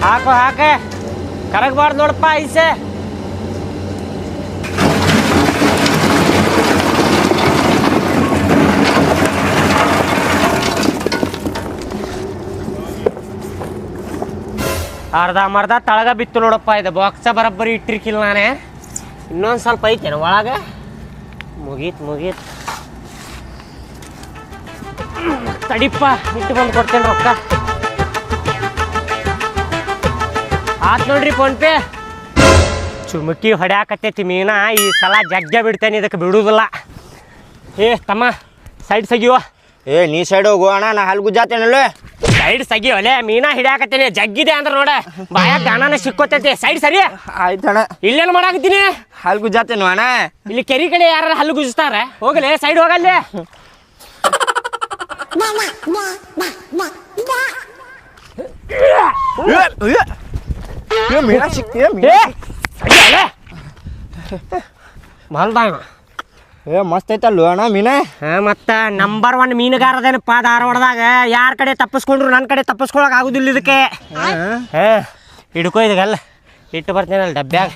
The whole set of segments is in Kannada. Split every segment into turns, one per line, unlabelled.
ಹಾಕು ಹಾಕೆ ಕರಗಬಾರ್ದು ನೋಡಪ್ಪ ಐಸೆ. ಅರ್ಧ ತಳಗ ಬಿತ್ತು ನೋಡಪ್ಪ. ಇದು ಬಾಕ್ಸ ಬರಬ್ಬರಿ ಇಟ್ಟಿರ್ಕಿಲ್ಲ ನಾನೇ. ಇನ್ನೊಂದು ಸ್ವಲ್ಪ ಐತೇನು ಒಳಗೆ. ಮುಗೀತು ತಡಿಪ್ಪ, ಇಟ್ಟು ಬಂದು ಕೊಡ್ತೇನೆ ರೊಕ್ಕ. ಆತ್ ನೋಡ್ರಿ ಫೋನ್ಪೇ. ಚುಮಕಿ ಹೊಡ್ಯಾಕತ್ತೈತಿ ಮೀನಾ. ಈ ಸಲ ಜಗ್ಗ ಬಿಡ್ತೇನೆ, ಇದಕ್ಕೆ ಬಿಡುವುದಿಲ್ಲ. ಏ ತಮ್ಮ ಸೈಡ್ ಸಗಿಯೋ.
ನೀ ಸೈಡ್ ಹೋಗು ಅಣ್ಣ, ನಾ ಹಲ್ಲು ಗುಜ್ಜಾತೇನಲ್ಲ.
ಸೈಡ್ ಸಗಿಯೋಲೆ, ಮೀನಾ ಹಿಡ್ಯಾಕತ್ತೇನೆ. ಜಗ್ಗಿದೆ ಅಂದ್ರೆ ನೋಡ ಬಾಯಾಗ ಗಾಣನ ಸಿಕ್ಕೋತೈತಿ. ಸೈಡ್ ಸರಿ.
ಆಯ್ತಣ್ಣ.
ಇಲ್ಲೇನು ಮಾಡಾಕತ್ತೀನಿ?
ಹಲ್ಲು ಗುಜ್ಜಾತೇನು ಅಣ್ಣ?
ಇಲ್ಲಿ ಕೆರಿ ಕಡೆ ಯಾರು ಹಲ್ಲು ಗುಜ್ತಾರ? ಹೋಗಲೇ ಸೈಡ್ ಹೋಗಲ್ಲೇ.
ಮೀನಾ ಸಿಕ್ತೀಯ?
ಮಲ್ದಾಯ
ಮಸ್ತ್ ಐತಲ್ವ ಅಣ್ಣ ಮೀನಾ?
ಮತ್ತು ನಂಬರ್ 1 ಮೀನುಗಾರದೇನಪ್ಪ ಧಾರವಾಡದಾಗ. ಯಾರ ಕಡೆ ತಪ್ಪಿಸ್ಕೊಂಡ್ರು ನನ್ನ ಕಡೆ ತಪ್ಪಿಸ್ಕೊಳಕ್ ಆಗುದಿಲ್ಲ ಇದಕ್ಕೆ. ಹಿಡ್ಕೊ ಇದಗಲ್ಲ, ಇಟ್ಟು ಬರ್ತೇನಲ್ಲ ಡಬ್ಬ್ಯಾಗ.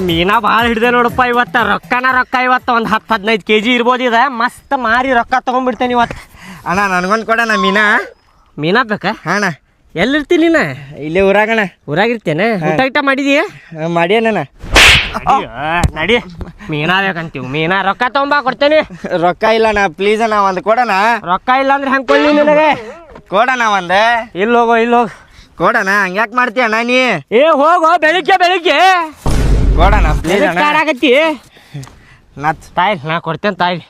ಮೀನಾ ಭಾಳ ಹಿಡ್ದೆ ನೋಡಪ್ಪ ಇವತ್ತು. ರೊಕ್ಕ ಇವತ್ತು ಒಂದು 10-15 kg ಇರ್ಬೋದು. ಇದೆ ಮಸ್ತ್ ಮಾರಿ ರೊಕ್ಕ ತೊಗೊಂಡ್ಬಿಡ್ತೇನೆ ಇವತ್ತು.
ಅಣ್ಣ ನನಗೊಂದು ಕೊಡೋಣ
ಮೀನಾ ಬೇಕಾ?
ಅಣ್ಣ
ಎಲ್ಲಿರ್ತೀನಿ ನೀನು?
ಇಲ್ಲೇ ಊರಾಗಣ್ಣ.
ಊರಾಗಿರ್ತೇನೆ. ಊಟ ಮಾಡಿದೀಯ?
ಮಾಡ್ಯಾನ.
ನಡಿ, ಮೀನಾ ಬೇಕಂತೀವಿ. ಮೀನಾ ರೊಕ್ಕ ತೊಗೊಂಬಾ, ಕೊಡ್ತೇನೆ.
ರೊಕ್ಕ ಇಲ್ಲಣ್ಣ, ಪ್ಲೀಸ್ ಅಣ್ಣ ಒಂದು ಕೊಡೋಣ.
ರೊಕ್ಕ ಇಲ್ಲ ಅಂದ್ರೆ ಹೆಂಗೆ ಕೊಡ್ಲಿ ನಿನಗೆ?
ಕೊಡೋಣ ಒಂದು.
ಇಲ್ಲಿ ಹೋಗು
ಕೊಡೋಣ. ಹಂಗ್ಯಾಕೆ ಮಾಡ್ತೀಯ ಅಣ್ಣ ನೀ?
ಹೋಗೋ ಬೆಳಿಗ್ಗೆ
ಕೊಡೋಣ ಪ್ಲೀಸ್ ಅಣ್ಣ.
ಆಗತ್ತಿ ತಾಯಿ, ನಾ ಕೊಡ್ತೇನೆ ತಾಯಿ.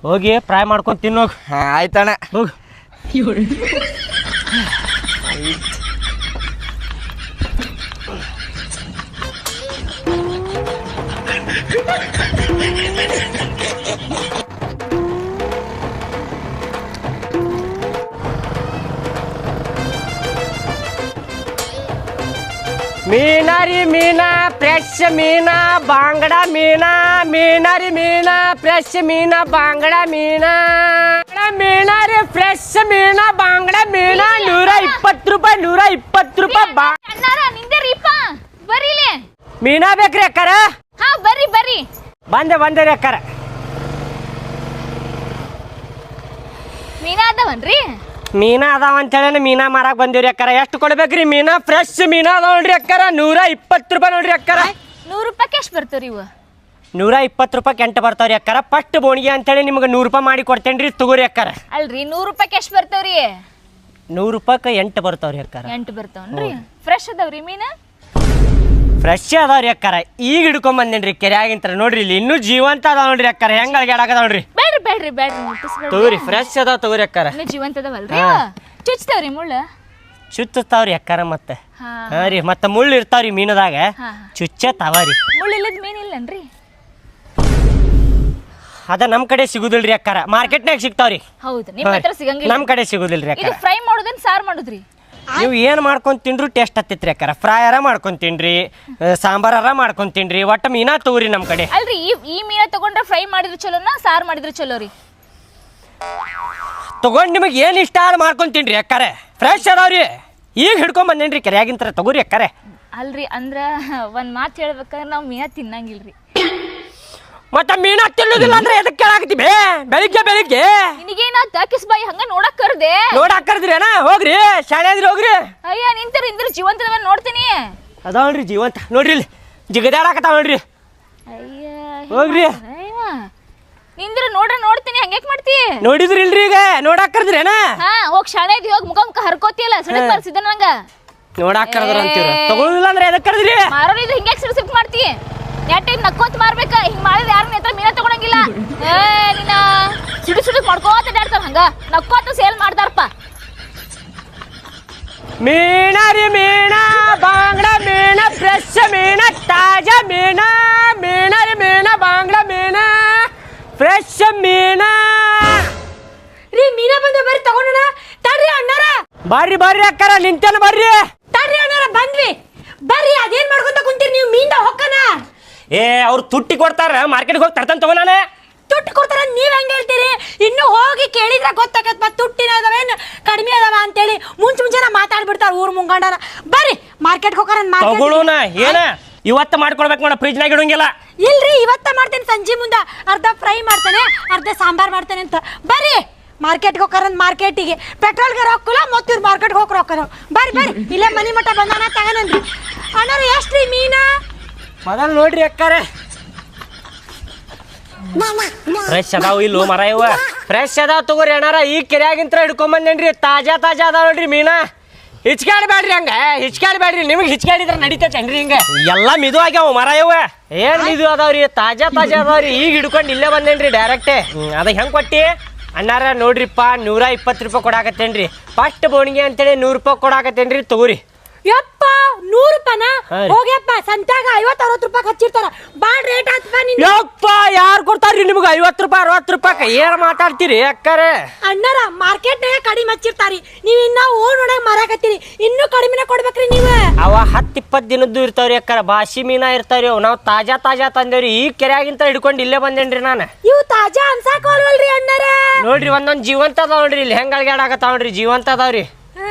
ಹೋಗಿ ಫ್ರೈ ಮಾಡ್ಕೊಂಡು ತಿನ್ನೋಗ.
ಆಯ್ತಣ್ಣ
ಹೋಗು. ಮೀನಾರಿ ಮೀನಾ ಫ್ರೆಶ್ ಮೀನಾ ಬಾಂಗಡ ಮೀನಾ. ಮೀನಾರಿ ಮೀನಾ ಫ್ರೆಶ್ ಮೀನಾ ಬಾಂಗಡ ಮೀನಾ. ಮೀನಾರಿ ಫ್ರೆಶ್ ಮೀನಾ ಬಾಂಗಡ ಮೀನಾ. 120 ರೂಪಾಯಿ 120 ರೂಪಾಯಿ.
ಬರ್ರಿ
ಮೀನಾ ಬೇಕ್ರಿ ಅಕ್ಕಾರ?
ಹಾ ಬರ್ರಿ
ಬಂದೆ ರೀ ಅಕ್ಕಾರ.
ಮೀನಾ ಅದಾವನ್ರಿ?
ಮೀನಾ ಅದಾವ ಅಂತೇಳಿ ಮೀನಾ ಮಾರಾಕ್ ಬಂದಿವ್ರಿ ಅಕ್ಕಾರ. ಎಷ್ಟು ಕೊಡ್ಬೇಕ್ರಿ? ಮೀನಾ ಫ್ರೆಶ್ ಮೀನಾ ಅದಾವ ನೋಡ್ರಿ ಅಕ್ಕಾರ. 120 ರೂಪಾಯಿ ನೋಡ್ರಿ ಅಕ್ಕಾರ.
100 ರೂಪಾಯಿಗೆ ಎಷ್ಟು ಬರ್ತಾವ್ರಿ ಇವು?
120 ರೂಪಾಯಿ 8 ಬರ್ತಾವ್ರಿ ಅಕ್ಕಾರ. ಫಸ್ಟ್ ಬೋಣಿಗೆ ಅಂತೇಳಿ ನಿಮ್ಗೆ 100 ರೂಪಾಯಿ ಮಾಡಿ ಕೊಡ್ತೇನ್ರಿ, ತಗೋರಿ ಅಕ್ಕಾರ.
ಅಲ್ರಿ 100 ರೂಪಾಯಿಗೆ ಎಷ್ಟು ಬರ್ತಾವ್ರಿ?
100 ರೂಪಾಯಿಗೆ 8 ಬರ್ತಾವ್ರಿ ಅಕ್ಕಾರ.
8 ಬರ್ತಾವನ್ರಿ? ಫ್ರೆಶ್ ಅದಾವ್ರಿ ಮೀನಾ?
ಫ್ರೆಶ್ ಅದಾವ್ರಿ ಅಕ್ಕಾರ. ಈಗ ಹಿಡ್ಕೊಂಡ್ ಬಂದೇನ್ರಿ ಕೆರೆಯಾಗಿಂತ. ನೋಡ್ರಿ ಇಲ್ಲಿ ಇನ್ನೂ ಜೀವಂತ ಅದಾವ ನೋಡ್ರಿ ಅಕ್ಕಾರ. ಹೆಂಗ್ ಅಳಗ್ಯಾಡಕದ ನೋಡ್ರಿ.
ಬೇಡ್ರಿ
ತಗೋರಿ, ಫ್ರೆಶ್ ಅದಾವ ತಗೋರಿ ಅಕ್ಕಾರ.
ಜೀವಂತ ಅದಾವಲ್ರಿ? ಚುಚ್ತಾವ್ರಿ ಮುಳ್ಳು?
ಚುಚ್ಚತಾವ್ರಿ ಅಕ್ಕಾರ. ಮತ್ತೆ ಹಾ ರೀ, ಮತ್ತೆ ಮುಳ್ಳು ಇರ್ತಾವ್ರಿ ಮೀನದಾಗ, ಚುಚ್ಚತಾವ್ರಿ.
ಮುಳ್ಳು ಇಲ್ಲದ ಮೀನ್ ಇಲ್ಲನ್ರಿ?
ಅದ ನಮ್ ಕಡೆ ಸಿಗುದಿಲ್ರಿ ಅಕ್ಕಾರ. ಮಾರ್ಕೆಟ್ನಾಗ ಸಿಗ್ತಾವ್ರಿ.
ಹೌದು, ನಿಮ್ಮ ಹತ್ರ ಸಿಗಂಗಿಲ್ಲ.
ನಮ್ ಕಡೆ ಸಿಗುದಿಲ್ರಿ ಅಕ್ಕಾರ.
ಇದು ಫ್ರೈ ಮಾಡೋದನ್ ಸಾರ್ ಮಾಡುದ್ರಿ?
ನೀವು ಏನು ಮಾಡ್ಕೊಂಡು ತಿನ್ರು ಟೇಸ್ಟ್ ಹತ್ತೈತ್ರಿ ಅಕ್ಕಾರ. ಫ್ರೈಯರ ಮಾಡ್ಕೊಂಡು ತಿನ್ರಿ, ಸಾಂಬಾರ ಮಾಡ್ಕೊಂಡು ತಿನ್ರಿ, ಒಟ್ಟು ಮೀನಾ ತಗೋರಿ ನಮ್ಮ ಕಡೆ.
ಅಲ್ರಿ ಈ ಮೀನಾ ತಗೊಂಡ್ರೆ ಫ್ರೈ ಮಾಡಿದ್ರೆ ಚಲೋನಾ ಸಾರ್ ಮಾಡಿದ್ರೆ ಚಲೋ ರೀ?
ತಗೊಂಡು ನಿಮಗೆ ಏನು ಇಷ್ಟ ಅದು ಮಾಡ್ಕೊಂಡು ತಿನ್ರಿ ಅಕ್ಕಾರೆ. ಫ್ರೆಶ್ ಅದಾವ್ರಿ. ಈಗ ಹಿಡ್ಕೊಂಡ್ ಬಂದೇನ್ರಿ ಕೆರೆಯಾಗಿಂತ. ತಗೋರಿ ಅಕ್ಕಾರೆ.
ಅಲ್ರಿ ಅಂದ್ರ ಒಂದು ಮಾತು ಹೇಳ್ಬೇಕಾದ್ರೆ ನಾವು ಮೀನಾ ತಿನ್ನಂಗಿಲ್ರಿ.
ಮತ್ತ ಮೀನ ತಿನ್ನೋದಿಲ್ಲ ಅಂದ್ರೆ ಎದಕ್ಕೆ ಕೇಳಾಕತ್ತಿ ಬೆಳಿಗ್ಗೆ
ನಿನಗೇನಾತ ಕಿಸ್ಬಾಯಿ ಹಂಗ ನೋಡಕ್ ಕರ್ದೆ
ನೋಡಾಕ್ ಕರ್ದ್ರೇನ ಹೋಗ್ರಿ ಶಾಲೆ ಆದ್ರಿ ಹೋಗ್ರಿ
ಅಯ್ಯ ನಿಂತಿರ ಜೀವಂತದ ನೋಡ್ತೀನಿ
ಅದಾವಲ್ರಿ ಜೀವಂತ ನೋಡ್ರಿ ಇಲ್ಲಿ ಜಿಗದಾಡಕತ್ತಾವ ನೋಡ್ರಿ
ಅಯ್ಯ
ಹೋಗ್ರಿ
ನಿಂದ್ರ ನೋಡ್ತೀನಿ ಹಂಗ್ಯಾಕ್ ಮಾಡ್ತಿ
ನೋಡಿದ್ರಿ ಇಲ್ರಿ ಈಗ ನೋಡಾಕ್ ಕರ್ದ್ರೇನ
ಹಾ ಹೋಗ್ ಶಾಲೆಗೆ ಹೋಗಿ ಮುಖ ಹರ್ಕೋತಿಯಲ್ಲ ಸಿಡಕ್ ಬರ್ಸಿದ ನಂಗ
ನೋಡಾಕ್ ಕರ್ದ್ರ ಅಂತೀರ ತಗೊಳ್ಳಿಲ್ಲ ಅಂದ್ರೆ ಎದಕ್ ಕರ್ದ್ರಿ
ಮಾರೋರು ಇದು ಹಿಂಗ್ಯಾಕ್ ಸಿಡ್ಸಿಕ್ ಮಾಡ್ತಿ ನೆಟ್ ನಕ್ಕೋತ್ ಮಾರ್ಬೇಕ ಹಿಂಗ್ ಮಾಡಿದ್ರೆ ಯಾರು ನೇತ್ರ ಮೀನ ತಗೊಳಂಗಿಲ್ಲ ನಿನ್ನ ಸಿಡು ಮಾಡ್ಕೋತ ಅಡ್ಯಾಡ್ತಾರ ಹಂಗ ನಕ್ಕೋತ ಸೇಲ್ ಮಾಡ್ತಾರಪ್ಪ
ಮೀನ ರೀ ಮೀನ ಬಾಂಗ್ಲಾ ಮೀನ ಫ್ರೆಶ್ ಮೀನ ತಾಜಾ ಮೀನ ಮೀನ ರೀ ಮೀನ ಬಾಂಗ್ಲಾ ಮೀನ ಫ್ರೆಶ್ ಮೀನ
ರೀ ಮೀನ ಬಂದ ಬರ್ರಿ ತಗೊಂಡನ ತಡ್ರಿ ಅಣ್ಣಾರ
ಬರ್ರಿ ಅಕ್ಕಾರ ನಿಂತೇನ ಬರ್ರಿ
ತಡ್ರಿ ಅಣ್ಣಾರ ಬಂದ್ವಿ ಬರ್ರಿ ಅದೇನ್ ಮಾಡ್ಕೊಂತ ಕುಂತೀರಿ ನೀವು ಮೀನ್ದ ಹೊಕ್ಕನ
ಅವ್ರು ತುಟ್ಟಿ ಕೊಡ್ತಾರ ಮಾರ್ಕೆಟ್ಗೆ ಹೋಗಿ ತರ್ತಾನ ತಗೋ ನಾನು
ತುಟ್ಟಿ ಕೊಡ್ತಾರ ನೀವ್ ಹೆಂಗ್ ಹೇಳ್ತೀರಿ ಇನ್ನು ಹೋಗಿ ಕೇಳಿದ್ರ ಗೊತ್ತಾಗತ್ ಮತ್ ತುಟ್ಟಿನ ಅದಾವೇನ್ ಕಡಿಮೆ ಅದಾವ ಅಂತೇಳಿ ಮುಂಚೆನ ಮಾತಾಡ್ಬಿಡ್ತಾರ ಊರ್ ಮುಂಗಂಡನ ಬರ್ರಿ ಮಾರ್ಕೆಟ್ ಹೋಗಾರ
ತಗೊಳ್ಳೋಣ ಏನ ಇವತ್ತು ಮಾಡ್ಕೊಳ್ಬೇಕು ನೋಡ ಫ್ರಿಜ್ನಾಗ ಇಡಂಗಿಲ್ಲ
ಇಲ್ರಿ ಇವತ್ತ ಮಾಡ್ತೇನೆ ಸಂಜೆ ಮುಂದ ಅರ್ಧ ಫ್ರೈ ಮಾಡ್ತೇನೆ ಅರ್ಧ ಸಾಂಬಾರ್ ಮಾಡ್ತೇನೆ ಅಂತ ಬರ್ರಿ ಮಾರ್ಕೆಟ್ಗೆ ಹೋಗಾರ ಮಾರ್ಕೆಟಿಗೆ ಪೆಟ್ರೋಲ್ಗೆ ರೊಕ್ಕಲ್ಲ ಮತ್ತ ಇವ್ರು ಮಾರ್ಕೆಟ್ಗೆ ಹೋಗಿ ರೊಕ್ಕ ಬರ್ರಿ ಇಲ್ಲೇ ಮನಿ ಮಠ ಬಂದಾನ ತಗನನ್ರಿ ಅಣ್ಣಾರ ಎಷ್ಟ್ರಿ ಮೀನಾ
ಮೊದಲು ನೋಡ್ರಿ ಅಕ್ಕಾರೆ ಫ್ರೆಶ್ ಅದಾವ ಇಲ್ಲು ಮರ ಇವ ಫ್ರೆಶ್ ಅದಾವ ತಗೋರಿ ಅಣ್ಣಾರ ಈ ಕೆರೆಯಾಗಿಂತ ಹಿಡ್ಕೊಂಬಂದೇನ್ರಿ ತಾಜಾ ಅದಾವ ನೋಡ್ರಿ ಮೀನ ಹಿಚ್ಕಾಡ್ಬೇಡ್ರಿ ಹಂಗ ಹಿಚ್ಕಾಡ್ಬೇಡ್ರಿ ನಿಮಗೆ ಹಿಚ್ಕಾಡಿದ್ರೆ ನಡೀತೈತೇನ್ರಿ ಹಿಂಗ ಎಲ್ಲ ಮಿದು ಆಗ್ಯಾವ ಮರ ಇವ ಏನ್ ಮಿದು ಅದಾವ್ರಿ ತಾಜಾ ಅದಾವ್ರಿ ಈಗ ಹಿಡ್ಕೊಂಡು ಇಲ್ಲೇ ಬಂದೇನ್ರಿ ಡೈರೆಕ್ಟೇ ಅದ ಹೆಂಗ್ ಕೊಟ್ಟಿ ಅಣ್ಣಾರ ನೋಡ್ರಿಪ್ಪ 120 ರೂಪಾಯಿ ಕೊಡಾಕತ್ತೇನ್ರಿ ಫಸ್ಟ್ ಬೋಣಿಗೆ ಅಂತೇಳಿ 100 ರೂಪಾಯಿ ಕೊಡಾಕತ್ತೇನ್ರಿ ತಗೋರಿ
ಯಪ್ಪ 100 ರೂಪಾಯಿನ ಹೋಗ್ಯಪ್ಪ ಸಂತ್ಯಾಗ 50-60 ರೂಪಾಯಿ ಹಚ್ಚಿರ್ತಾರ ಬಾಳ ರೇಟ್ ಆತ್ಪ ನಿನ್
ಯಪ್ಪ ಯಾರು ಕೊಡ್ತಾರ್ರಿ ನಿಮ್ಗೆ 50 ರೂಪಾಯಿ 60 ರೂಪಾಯಿ ಏನ್ ಮಾತಾಡ್ತೀರಿ ಅಕ್ಕಾರೆ
ಅಣ್ಣಾರ ಮಾರ್ಕೆಟ್ನಾಗ ಕಡಿಮೆ ಹಚ್ಚಿರ್ತಾರಿ ನೀವ್ ಇನ್ನ ಓನ್ ಒಳಗ ಮಾರಾಕತ್ತೀರಿ ಇನ್ನೂ ಕಡಿಮೆನ ಕೊಡ್ಬೇಕ್ರಿ ನೀವ
ಅವ 10-20 ದಿನದ್ದು ಇರ್ತಾವ್ರಿ ಅಕ್ಕಾರ ಬಾಸಿ ಮೀನಾ ಇರ್ತಾವ್ರಿ ಅವ್ ನಾವು ತಾಜಾ ತಂದೇವ್ರಿ ಈ ಕೆರೆಯಾಗಿಂತ ಹಿಡ್ಕೊಂಡು ಇಲ್ಲೇ ಬಂದೇನ್ರಿ ನಾನು
ಇವು ತಾಜಾ ಅನ್ಸಾಕೋಲ್ವಲ್ರಿ ಅಣ್ಣಾರ
ನೋಡ್ರಿ ಒಂದೊಂದ್ ಜೀವಂತ ಅದಾವ ನೋಡ್ರಿ ಇಲ್ಲಿ ಹೆಂಗ್ ಅಳ್ಗ್ಯಾಡಾಕತ್ತಾವ ನೋಡ್ರಿ ಜೀವಂತ ಅದಾವ್ರಿ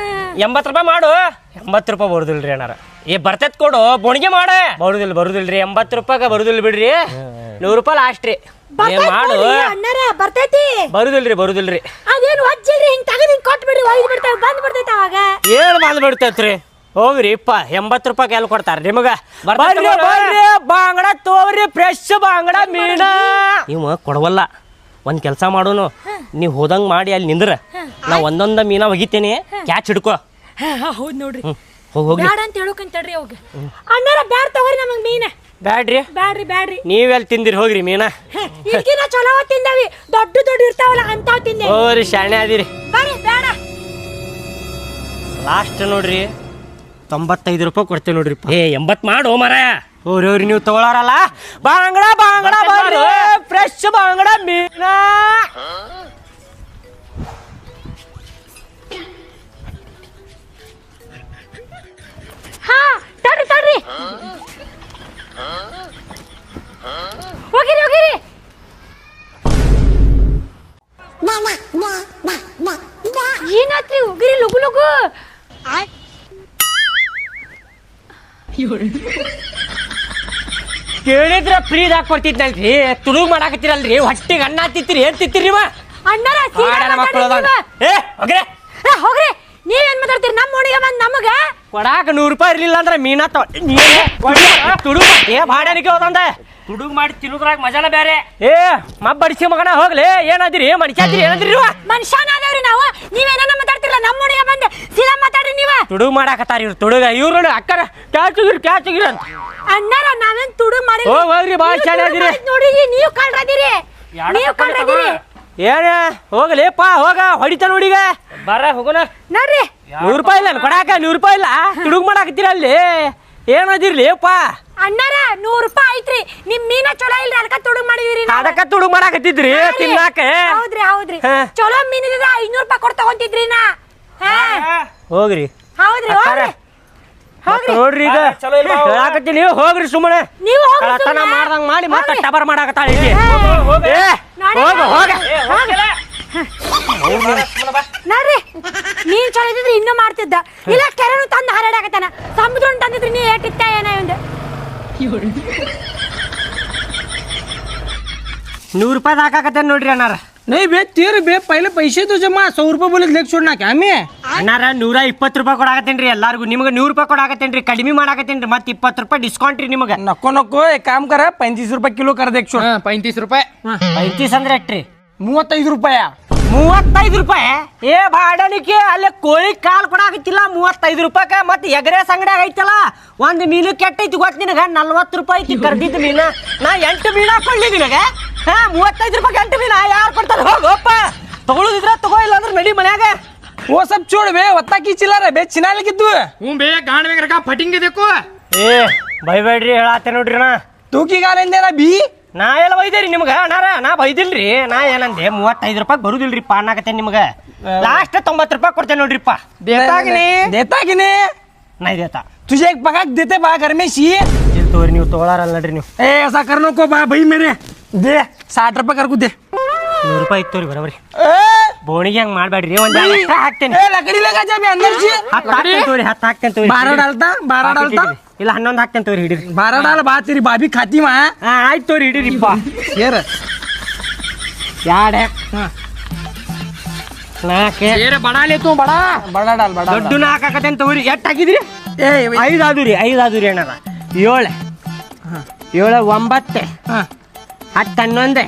80 ರೂಪಾಯಿ ಮಾಡು 80 ರೂಪಾಯಿ ಬರುದಿಲ್ರಿ ಅಣ್ಣಾರ ಬರ್ತೈತ್ ಕೊಡು ಬೋಣಿಗೆ ಮಾಡ ಬರುದಿಲ್ರಿ 80 ರೂಪಾಯಿಗೆ ಬರುದಿಲ್ಲ ಬಿಡ್ರಿ 100 ರೂಪಾಯಿ ಲಾಸ್ಟ್ ರೀ ಮಾಡು
ಅಣ್ಣಾರ ಬರ್ತೈತಿ
ಬರುದಿಲ್ರಿ
ಅದೇನು ವಜ್ಜಿಲ್ರಿ ಹಿಂಗ್ ತಗದ್ ಹಿಂಗ್ ಕೊಟ್ಟು ಬಿಡ್ರಿ ಒಯ್ದು ಬಿಡ್ತಾವ ಬಂದ್ ಬಿಡ್ತೈತ ಅವಾಗ
ಏನ್ ಬಂದ್ ಬಿಡ್ತೈತ್ರಿ ಹೋಗ್ರಿ 80 ರೂಪಾಯಿ ಎಲ್ಲಿ ಕೊಡ್ತಾರ ನಿಮಗ ಬರ್ರಿ ಬಾಂಗಡ ತೋರಿ ಫ್ರೆಶ್ ಬಾಂಗಡ ಮೀನ ಇವ ಕೊಡವಲ್ಲ ಒಂದ್ ಕೆಲಸ ಮಾಡೋನು ನೀವ್ ಹೋದಂಗ್ ಮಾಡಿ ಅಲ್ಲಿ ನಿಂದ್ರ ನಾ ಒಂದೊಂದ ಮೀನ ಒಗಿತೇನೆ ಕ್ಯಾಚ್ ಹಿಡ್ಕೋ
ಹೌದ್ ನೋಡ್ರಿ
ಹೋಗಿ
ಬ್ಯಾಡ ಅಂತ ಹೇಳೋಕಂತಡ್ರಿ ಅವಾಗ ಅಣ್ಣಾರ ಬ್ಯಾಡ ತಗೋರಿ ನಮಗ್ ಮೀನ ಬ್ಯಾಡ್ರಿ
ನೀವೆಲ್ಲಿ ತಿಂದಿರಿ ಹೋಗ್ರಿ ಮೀನ
ಈಗಿನ ಚಲೋ ತಿಂದವಿ ದೊಡ್ಡ ಇರ್ತಾವಲ್ಲ ಅಂತಾವ್ ತಿಂದೆ
ಹೋಗ್ರಿ ಶಾಣೆ ಅದಿರಿ
ಬರ್ರಿ ಬ್ಯಾಡ
ಲಾಸ್ಟ್ ನೋಡ್ರಿ 95 ರೂಪಾಯಿ ಕೊಡ್ತೇವೆ ನೋಡ್ರಿ 80 ಮಾಡು ಮರ ಹೋರಿ ನೀವು ತಗೊಳಾರಲ್ಲ ಬಾಂಗಡ ಬರ್ರಿ ಫ್ರೆಶ್ ಬಾಂಗಡ ಮೀನ
ಹಾ ತಡ್ರಿ ಹೋಗಿರಿ ಏನಾತ್ರಿ ಹೋಗಿರಿ ಲಗು
ಕೇಳಿದ್ರ ಫ್ರೀದಾಗ ಕೊಡ್ತಿದ್ನಲ್ರಿ ತುಳುಗ್ ಮಾಡಾಕತ್ತೀರಲ್ರಿ ಹೊಟ್ಟಿಗೆ ಅನ್ನ ತಿತ್ತೀರಿ ಏನ್ ತಿತ್ತೀರಿ
ಅಣ್ಣಾರ ಹೋಗ್ರಿ ನೀವೇನ್ ಮಾತಾಡ್ತೀರಿ ನಮ್ಮ ಓಣಿಗೆ ಬಂದ್ ನಮಗ
ಕೊಡಾಕ 100 ರೂಪಾಯಿ ಇರ್ಲಿಲ್ಲ ಅಂದ್ರೆ ಮೀನಾ ತುಡುಗ್ ಭಾಡ್ಯಾನಿಗೆ ಹೋದಂದ ತುಡುಗ್ ಮಾಡಿ ತಿನ್ನೋದ್ರಾಗ ಮಜಾನ ಬೇರೆ ಬಡಿಸಿ ಮಗನ ಹೋಗ್ಲಿ ಏನಾದಿರಿ ಮನುಷ್ಯಾದಿರಿ ಏನಂದ್ರಿ
ಮನುಷ್ಯನಾದೇವ್ರಿ ನಾವು ನೀವೇನ ಮಾತಾಡ್ತಿರಲ್ಲ ನಮ್ಮ ಓಣಿಗೆ ಬಂದ್ ಸೀದಾ ಮಾತಾಡ್ರಿ ನೀವ
ತುಡುಗ್ ಮಾಡಾಕತ್ತಾರ ಇವ್ರು ತುಡುಗ ಇವ್ರು ಅಕ್ಕರ ಕ್ಯಾಚುಗಿರಿ ಅಂತ
ಅಣ್ಣಾರ ನಾವೇನ್ ತುಡುಗ್ ಮಾಡಿ
ಹೋಗ್ರಿ ಬಾಳ ಚೆನ್ನಾಗಿರಿ
ನೋಡಿ ನೀವು ಕಳ್ರದಿರಿ
ಏನ ಹೋಗ್ಲಿಪ್ಪ ಹೋಗ ಹೊಡಿತ ನೋಡಿಗ ಬರ ಹೋಗೋಣ
ನೋಡ್ರಿ
100 ರೂಪಾಯಿ ಇಲ್ಲ ಕೊಡಾಕ 100 ರೂಪಾಯಿ ಇಲ್ಲ ತುಡುಗ್ ಮಾಡಾಕತ್ತೀರ ಅಲ್ಲಿ ಏನದಿರ್ಲಿ ಅಪ್ಪ
ಅಣ್ಣಾರ 100 ರೂಪಾಯಿ ಐತ್ರಿ ನಿಮ್ ಮೀನ ಚಲೋ ಇಲ್ರಿ ಅದಕ್ಕ ತುಡುಗ್ ಮಾಡಿದಿರಿ
ಅದಕ್ಕ ತುಡುಗ್ ಮಾಡಾಕತ್ತಿದ್ರಿ ತಿನ್ನಾಕ
ಹೌದ್ರಿ ಚಲೋ ಮೀನಿದ್ರೆ 500 ರೂಪಾಯಿ ಕೊಟ್ಟು ತಗೊಂತಿದ್ರಿ ನಾ
ಹೋಗ್ರಿ ನೋಡ್ರಿ ಈಗ ಹೇಳಾಕತ್ತೀನಿ ಹೋಗ್ರಿ ಸುಮ್ಮನೆ ಕಳತನ ಮಾಡ್ದಂಗ್ ಮಾಡಿ ಮತ್ತೆ ಟಬರ್ ಮಾಡಾಕತ್ತಾಳ ಇಲ್ಲಿ
ನೋಡ್ರಿ ನೀನ್ ಚಲೋ ಇದ್ದಿದ್ರಿ ಇನ್ನೂ ಮಾಡ್ತಿದ್ದ ಇಲ್ಲ ಕೆರೆನು ತಂದು ಹಾರಾಡಾಕತ್ತಾನ ಸಮುದ್ರ ತಂದಿದ್ರಿ ನೀ ಏಟಿತ್ತ ಏನ ಒಂದು
100 ರೂಪಾಯಿ ಹಾಕಾಕತ್ತೇನ್ ನೋಡ್ರಿ ಅಣ್ಣಾರ.
नहीं बे तेरे बे पहले पैसे तो जमा 100 रुपये बोले लेके छोड़ना क्या मैं
ಅಣ್ಣಾರ 120 ರೂಪಾಯಿ ಕೊಡಾಕತ್ತೇನ್ರಿ ಎಲ್ಲಾರ್ಗು. ನಿಮ್ಗೆ 100 ರೂಪಾಯಿ ಕೊಡಾಕತ್ತೇನ್ರಿ, ಕಡಿಮೆ ಮಾಡಾಕತ್ತೇನ್ರಿ. ಮತ್ತೆ 20 ರೂಪಾಯಿ ಡಿಸ್ಕೌಂಟ್ ರೀ ನಿಮಗೆ.
नको नको एक काम कर 35 रुपये किलो कर दे छोड़
35 ರೂಪಾಯಿ
35 ಅಂದ್ರೆ ಎಷ್ಟ್ರಿ?
35 रुपया
35 ರೂಪಾಯಿ? ಏ ಬಾಡಲಿಕ್ಕೆ ಅಲ್ಲೇ ಕೋಳಿ ಕಾಲ್ ಕೊಡಾಕತ್ತಿಲ್ಲ 35 ರೂಪಾಯಿಕ. ಮತ್ತೆ ಎಗ್ರೆಸ್ ಅಂಗಡಿಯಾಗ ಐತಲ್ಲ ಒಂದು ಮೀನು ಕೆಟ್ಟೈತಿ ಗೊತ್ತ ನಿನಗ, 40 ರೂಪಾಯಿ ಐತಿ ಕರ್ದಿದ್ದು ಮೀನ. ನಾ 8 ಮೀನು ಹಾಕೊಳ್ಳಿ ನಿನಗ. 35 ರೂಪಾಯಿ 8 ಮೀನ ಯಾರು ಕೊಡ್ತಾರೆ? ಹೋಗಪ್ಪ, ತಗೊಳುದಿದ್ರ ತಗೋ, ಇಲ್ಲ ಅಂದ್ರೆ ನಡಿ ಮನ್ಯಾಗ.
वो सब छोड़ बे वत्ता की चिल्ला रहे बे चिनाले किद्दू
ಹ್ಞೂ ಬೇ ಗಾಂಡ್ ಬೇಗ ರಕ ಫಟಿಂಗ್ ಇದಕ್ಕೂ
ಏ ಬೈಬೇಡ್ರಿ, ಹೇಳಾತೆ ನೋಡ್ರಿ.
तू की गाने ना बी
ನಾ ಎಲ್ಲ ಬೈದೇರಿ ನಿಮ್ಗ ಅಣ್ಣಾರ? ನಾ ಬೈದಿಲ್ರಿ. ನಾ ಏನಂದೆ 35 ರೂಪಾಯಿ ಬರುದಿಲ್ರಿ ಅನ್ನಕತ್ತೇನೆ ನಿಮ್ಗ. ಲಾಸ್ಟ್ 90 ರೂಪಾಯಿ ಕೊಡ್ತೇನೆ ನೋಡ್ರಿಪ್ಪ.
देता कि नहीं
ನಾ ದೇತಾ
तुझे एक पकाक देते बा घर में सी
ಇಲ್ಲಿ ತೋರಿ, ನೀವು ತಗೊಳಾರಲ್ಲ ನೋಡ್ರಿ ನೀವು.
ए ऐसा करने को बा भाई मेरे दे 60 रुपये कर को दे
100 ರೂಪಾಯಿ ಇತ್ತು ತೋರಿ ಬರೋಬ್ರಿ.
ए
ಬೋಣಿಗೆ ಹಂಗ್ ಮಾಡ್ಬೇಡ್ರಿ, ಒಂದ್ ಎಕ್ಸ್ಟ್ರಾ ಹಾಕ್ತೇನೆ.
ए लकड़ी लगा जा मैं अंदर सी
10 ಹಾಕ್ತೇನೆ ತೋರಿ, 10 ಹಾಕ್ತೇನೆ ತೋರಿ.
12 डालता 12 डालता
ಇಲ್ಲ 11 ಹಾಕ್ತೇನೆ ತೋರಿ, ಹಿಡೀರಿ.
12 डाल बात तेरी भाभी खाती वहाँ
ಆಯ್ತು ತೋರಿ, ಹಿಡೀರಿಪ್ಪ.
यार
ಯಾಡೆ 4
ಏರೆ ಬಡಾ ಲೇ ತೂ ಬಡಾ
बड़ा डाल बड़ा
ದೊಡ್ಡ ಹಾಕಾಕತ್ತೇನೆ ತಗೋರಿ. ಎಷ್ಟು ಹಾಕಿದ್ರಿ?
ए
5 ಆದ್ರಿ, 5 ಆದ್ರಿ ಅಣ್ಣಾರ. 7 7 9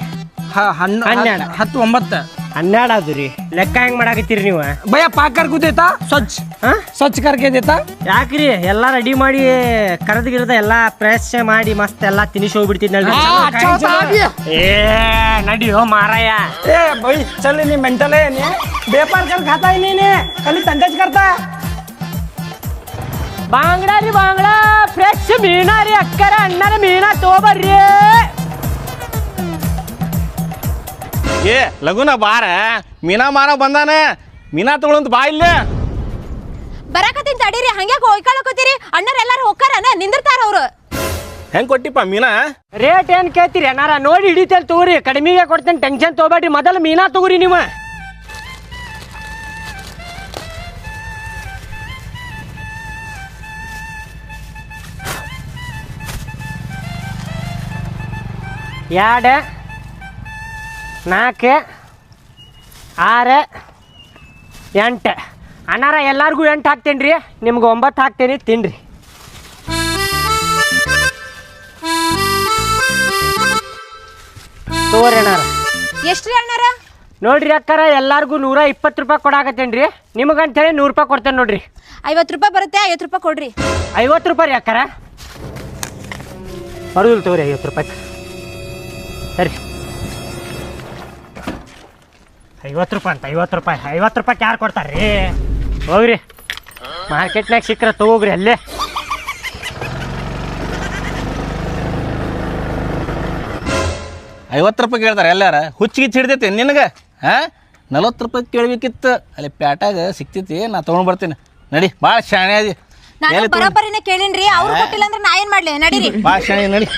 हाँ
10 11 ಹನ್ನೆರಡು.
10 9
12 ಆದ್ರಿ. ಲೆಕ್ಕ ಹೆಂಗ್ ಮಾಡಾಕತ್ತೀರಿ ನೀವು?
भैया पाक कर को देता स्वच्छ
ಹಾ?
स्वच्छ करके देता
ಯಾಕ್ರಿ ಎಲ್ಲ ರೆಡಿ ಮಾಡಿ ಕರೆದ್ ಗಿರದ ಎಲ್ಲ ಫ್ರೆಶ್ ಮಾಡಿ ಮಸ್ತ್ ಎಲ್ಲ ತಿನಿಸಿ ಹೋಗ್ಬಿಡ್ತಿದ್ನಲ್ರಿ.
अच्छा होता अभी
ಏ ನಡಿಯೋ ಮಾರಾಯ.
ए भाई चल नहीं मेंटल है नहीं व्यापार चल खाता ही नहीं खाली तंदज करता
ಬಾಂಗ್ಡಾ ರೀ ಬಾಂಗ್ಡಾ, ಫ್ರೆಶ್ ಮೀನಾ ರೀ ಅಕ್ಕರ, ಅಣ್ಣನ ಮೀನಾ ತಗೋಬರ್ರಿ.
ಏ ಲಗುನ ಬಾರ ಮೀನಾ ಮಾರ ಬಂದಾನ, ಮೀನಾ ತಗೊಳಂತ ಬಾ ಇಲ್ಲೇ.
ಬರಾಕತ್ತೀನಿ ತಡೀರಿ, ಹಂಗ್ಯಾಕ ಹೋಯ್ಕೊಳಕತ್ತೀರಿ? ಅಣ್ಣರ್ ಎಲ್ಲಾರು ಹೋಗ್ತಾರನ ನಿಂದಿರ್ತಾರ ಅವ್ರು.
ಹೆಂಗ್ ಕೊಟ್ಟಿಪ್ಪ ಮೀನಾ?
ರೇಟ್ ಏನ್ ಕೇಳ್ತೀರಿ ಅಣ್ಣಾರ? ನೋಡಿ ಹಿಡಿತೇಲ್ ತಗೋರಿ, ಕಡಿಮೆಗೆ ಕೊಡ್ತೇನೆ, ಟೆನ್ಷನ್ ತಗೋಬೇಡ್ರಿ. ಮೊದಲು ಮೀನಾ ತಗೋರಿ ನೀವು. ಎರಡು 4 6 8 ಅಣ್ಣಾರ ಎಲ್ಲಾರ್ಗೂ 8 ಹಾಕ್ತೇನೆ ರೀ, ನಿಮ್ಗೆ 9 ಹಾಕ್ತೇನೆ, ತಿನ್ರಿ. ತಗೋರಿ ಅಣ್ಣಾರ.
ಎಷ್ಟ್ರಿ ಅಣ್ಣಾರ?
ನೋಡ್ರಿ ಅಕ್ಕಾರ, ಎಲ್ಲಾರ್ಗೂ 120 ರೂಪಾಯಿ ಕೊಡಾಕತ್ತೇನೆ ರೀ. ನಿಮಗಂತೇಳಿ 100 ರೂಪಾಯಿ ಕೊಡ್ತೇನೆ ನೋಡ್ರಿ.
50 ರೂಪಾಯಿ ಬರುತ್ತೆ, 50 ರೂಪಾಯಿ ಕೊಡ್ರಿ.
50 ರೂಪಾಯಿ ರೀ ಅಕ್ಕಾರ? ಬರುದಿಲ್ಲ ತಗೋರಿ 50 ರೂಪಾಯಿ. ಸರಿ 50 ರೂಪಾಯಿ ಅಂತ 50 ರೂಪಾಯಿ 50 ರೂಪಾಯಿ ಯಾರು ಕೊಡ್ತಾರ್ರಿ? ಹೋಗ್ರಿ ಮಾರ್ಕೆಟ್ನಾಗ ಸಿಕ್ಕರೆ ತಗೋಗ್ರಿ ಅಲ್ಲೇ.
₹50 ರೂಪಾಯಿ ಕೇಳ್ತಾರೆ ಎಲ್ಲಾರ? ಹುಚ್ಚಿಗೆ ಹಿಡ್ದೈತಿ ನಿನಗೆ? ಹಾಂ 40 ರೂಪಾಯಿ ಕೇಳಬೇಕಿತ್ತು, ಅಲ್ಲಿ ಪ್ಯಾಟಾಗ ಸಿಕ್ತೈತಿ, ನಾ ತೊಗೊಂಡು ಬರ್ತೀನಿ. ನಡಿ, ಭಾಳ ಶಾಣೆ ಅದಿ.
ನಾನು ಬರೋಬ್ಬರಿನೇ ಕೇಳಿನ್ರಿ, ಅವ್ರು ಕೊಟ್ಟಿಲ್ಲ ಅಂದ್ರೆ ನಾ ಏನ್ ಮಾಡ್ಲಿ? ನಡೀರಿ.
ಭಾಳ ಶಾಣೆ ನಡಿ.